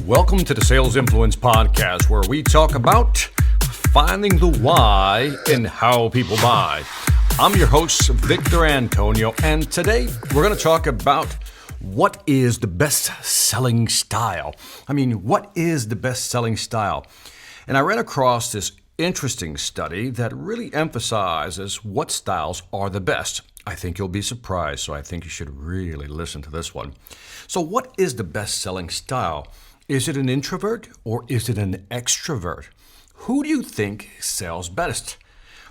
Welcome to the Sales Influence Podcast, where we talk about finding the why in how people buy. I'm your host, Victor Antonio, and today we're going to talk about what is the best-selling style. What is the best-selling style? And I ran across this interesting study that really emphasizes what styles are the best. I think you'll be surprised, so I think you should really listen to this one. So what is the best-selling style? Is it an introvert or is it an extrovert? Who do you think sells best?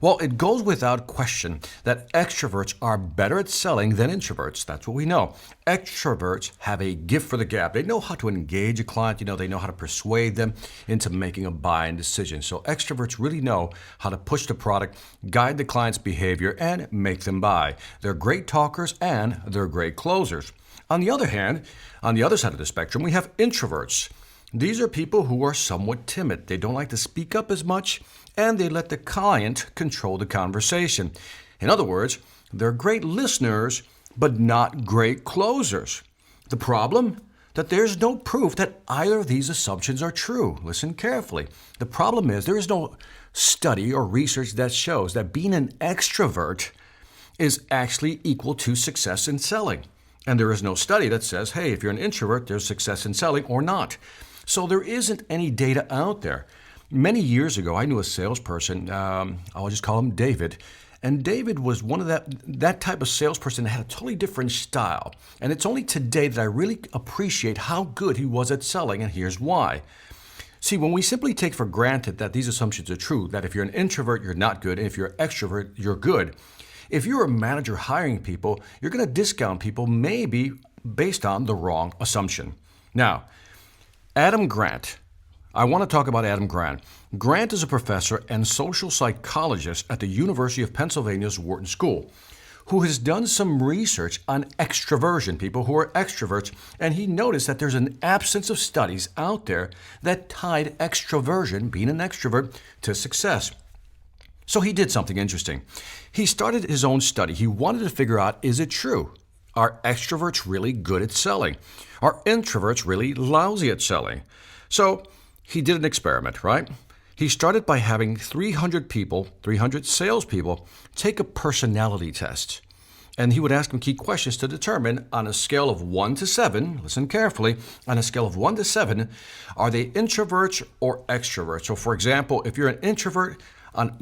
Well, it goes without question that extroverts are better at selling than introverts. That's what we know. Extroverts have a gift for the gab. They know how to engage a client. They know how to persuade them into making a buying decision. So extroverts really know how to push the product, guide the client's behavior, and make them buy. They're great talkers and they're great closers. On the other hand, on the other side of the spectrum, we have introverts. These are people who are somewhat timid. They don't like to speak up as much, and they let the client control the conversation. In other words, they're great listeners, but not great closers. The problem? That there's no proof that either of these assumptions are true. Listen carefully. The problem is there is no study or research that shows that being an extrovert is actually equal to success in selling. And there is no study that says, hey, if you're an introvert, there's success in selling or not. So there isn't any data out there. Many years ago, I knew a salesperson, I'll just call him David, and David was one of that type of salesperson that had a totally different style. And it's only today that I really appreciate how good he was at selling, and here's why. See, when we simply take for granted that these assumptions are true, that if you're an introvert, you're not good, and if you're an extrovert, you're good. If you're a manager hiring people, you're going to discount people maybe based on the wrong assumption. Now, Adam Grant. I want to talk about Adam Grant. Grant is a professor and social psychologist at the University of Pennsylvania's Wharton School, who has done some research on extroversion, people who are extroverts, and he noticed that there's an absence of studies out there that tied extroversion, being an extrovert, to success. So he did something interesting. He started his own study. He wanted to figure out, is it true? Are extroverts really good at selling? Are introverts really lousy at selling? So he did an experiment, right? He started by having 300 salespeople, take a personality test. And he would ask them key questions to determine on a scale of 1 to 7, listen carefully, on a scale of 1 to 7, are they introverts or extroverts? So for example, if you're an introvert,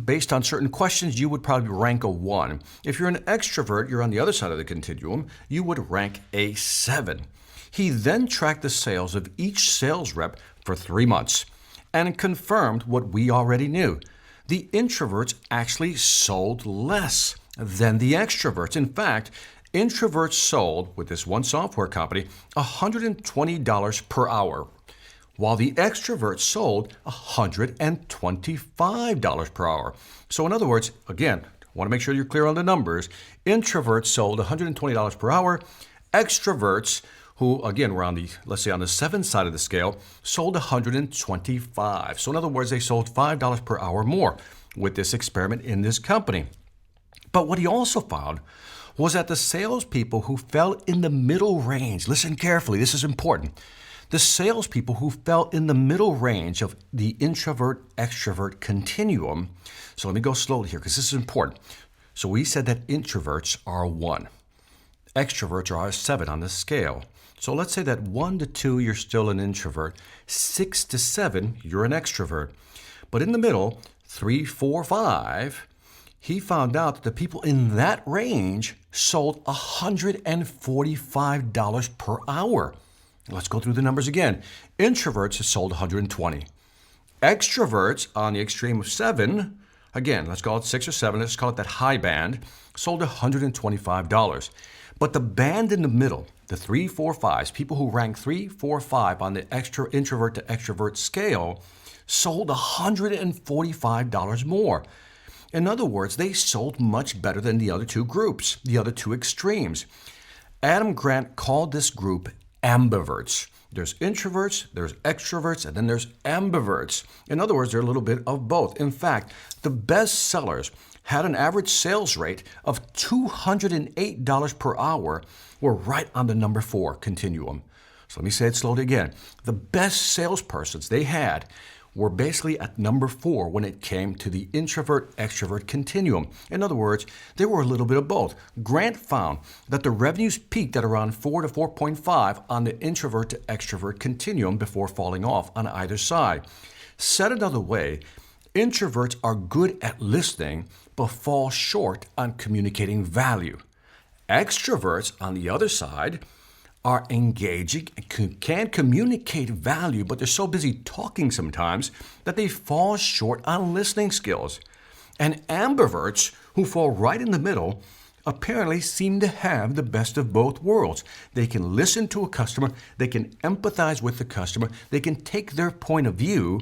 based on certain questions, you would probably rank a 1. If you're an extrovert, you're on the other side of the continuum, you would rank a 7. He then tracked the sales of each sales rep for 3 months and confirmed what we already knew. The introverts actually sold less than the extroverts. In fact, introverts sold, with this one software company, $120 per hour, while the extroverts sold $125 per hour. So in other words, again, I want to make sure you're clear on the numbers. Introverts sold $120 per hour. Extroverts, who again were on the 7 side of the scale, sold $125. So in other words, they sold $5 per hour more with this experiment in this company. But what he also found was that the salespeople who fell in the middle range, listen carefully, this is important. The salespeople who fell in the middle range of the introvert-extrovert continuum. So let me go slowly here because this is important. So we said that introverts are a 1. Extroverts are a 7 on the scale. So let's say that 1 to 2, you're still an introvert. 6 to 7, you're an extrovert. But in the middle, 3, 4, 5, he found out that the people in that range sold $145 per hour. Let's go through the numbers again. Introverts sold 120. Extroverts on the extreme of 7, again, let's call it 6 or 7, let's call it that high band, sold $125. But the band in the middle, the 3, 4, 5s, people who rank 3, 4, 5 on the introvert to extrovert scale, sold $145 more. In other words, they sold much better than the other two groups, the other two extremes. Adam Grant called this group ambiverts. There's introverts, there's extroverts, and then there's ambiverts. In other words, they're a little bit of both. In fact, the best sellers had an average sales rate of $208 per hour, were right on the number 4 continuum. So let me say it slowly again. The best salespersons they had were basically at number 4 when it came to the introvert-extrovert continuum. In other words, they were a little bit of both. Grant found that the revenues peaked at around 4 to 4.5 on the introvert to extrovert continuum before falling off on either side. Said another way, introverts are good at listening but fall short on communicating value. Extroverts, on the other side, are engaging and can communicate value, but they're so busy talking sometimes that they fall short on listening skills. And ambiverts, who fall right in the middle, apparently seem to have the best of both worlds. They can listen to a customer, they can empathize with the customer, they can take their point of view,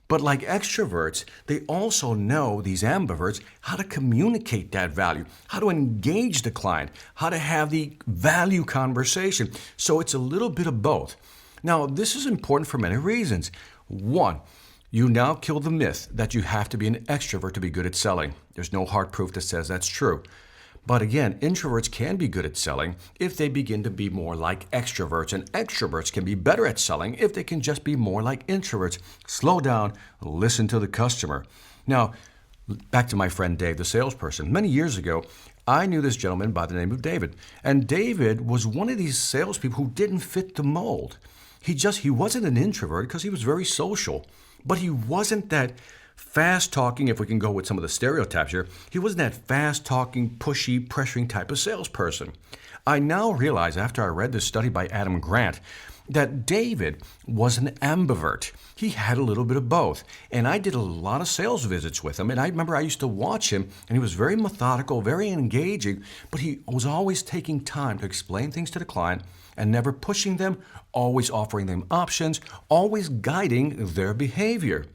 but like extroverts, they also know, these ambiverts, how to communicate that value, how to engage the client, how to have the value conversation. So it's a little bit of both. Now, this is important for many reasons. One, you now kill the myth that you have to be an extrovert to be good at selling. There's no hard proof that says that's true. But again, introverts can be good at selling if they begin to be more like extroverts, and extroverts can be better at selling if they can just be more like introverts. Slow down, listen to the customer. Now, back to my friend Dave, the salesperson. Many years ago, I knew this gentleman by the name of David, and David was one of these salespeople who didn't fit the mold. He wasn't an introvert because he was very social, but he wasn't that fast-talking, if we can go with some of the stereotypes here, he wasn't that fast-talking, pushy, pressuring type of salesperson. I now realize, after I read this study by Adam Grant, that David was an ambivert. He had a little bit of both. And I did a lot of sales visits with him, and I remember I used to watch him, and he was very methodical, very engaging, but he was always taking time to explain things to the client and never pushing them, always offering them options, always guiding their behavior.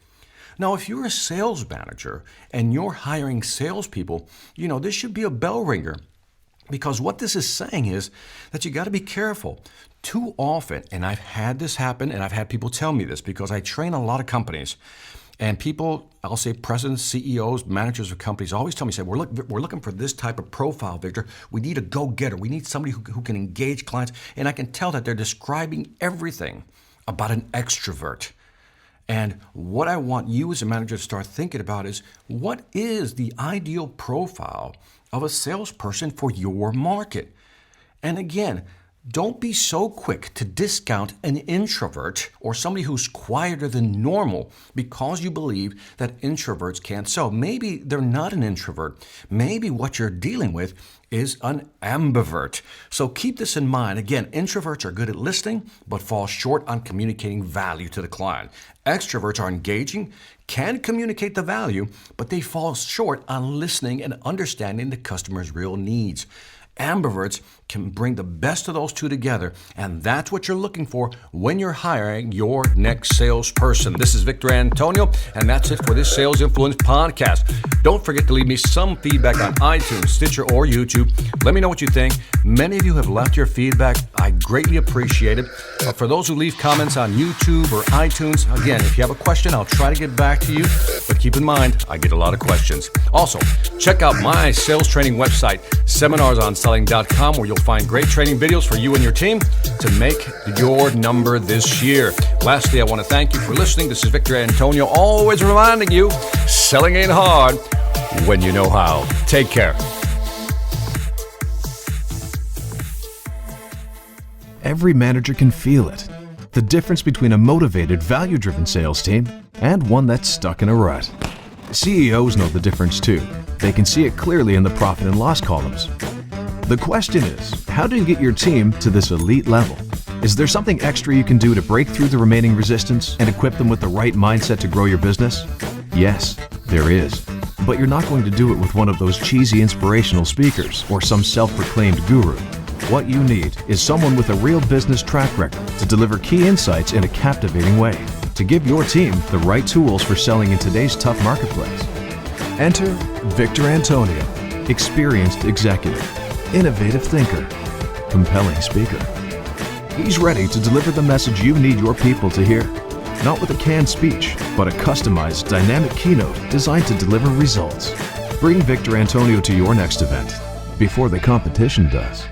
Now, if you're a sales manager and you're hiring salespeople, this should be a bell ringer, because what this is saying is that you got to be careful. Too often, and I've had this happen, and I've had people tell me this because I train a lot of companies, and people, I'll say presidents, CEOs, managers of companies always tell me, say, we're looking for this type of profile, Victor. We need a go-getter. We need somebody who can engage clients, and I can tell that they're describing everything about an extrovert. And what I want you as a manager to start thinking about is, what is the ideal profile of a salesperson for your market? And again, don't be so quick to discount an introvert or somebody who's quieter than normal because you believe that introverts can't sell. Maybe they're not an introvert. Maybe what you're dealing with is an ambivert. So keep this in mind. Again, introverts are good at listening, but fall short on communicating value to the client. Extroverts are engaging, can communicate the value, but they fall short on listening and understanding the customer's real needs. Ambiverts can bring the best of those two together, and that's what you're looking for when you're hiring your next salesperson. This is Victor Antonio, and that's it for this Sales Influence podcast. Don't forget to leave me some feedback on iTunes, Stitcher, or YouTube. Let me know what you think. Many of you have left your feedback. I greatly appreciate it. For those who leave comments on YouTube or iTunes, again, if you have a question, I'll try to get back to you, but keep in mind, I get a lot of questions. Also, check out my sales training website, seminarsonselling.com, where you'll find great training videos for you and your team to make your number this year. Lastly, I want to thank you for listening. This is Victor Antonio, always reminding you, selling ain't hard when you know how. Take care. Every manager can feel it. The difference between a motivated, value-driven sales team and one that's stuck in a rut. CEOs know the difference too. They can see it clearly in the profit and loss columns. The question is, how do you get your team to this elite level? Is there something extra you can do to break through the remaining resistance and equip them with the right mindset to grow your business? Yes, there is. But you're not going to do it with one of those cheesy inspirational speakers or some self-proclaimed guru. What you need is someone with a real business track record to deliver key insights in a captivating way, to give your team the right tools for selling in today's tough marketplace. Enter Victor Antonio, experienced executive, innovative thinker, compelling speaker. He's ready to deliver the message you need your people to hear, not with a canned speech, but a customized, dynamic keynote designed to deliver results. Bring Victor Antonio to your next event before the competition does.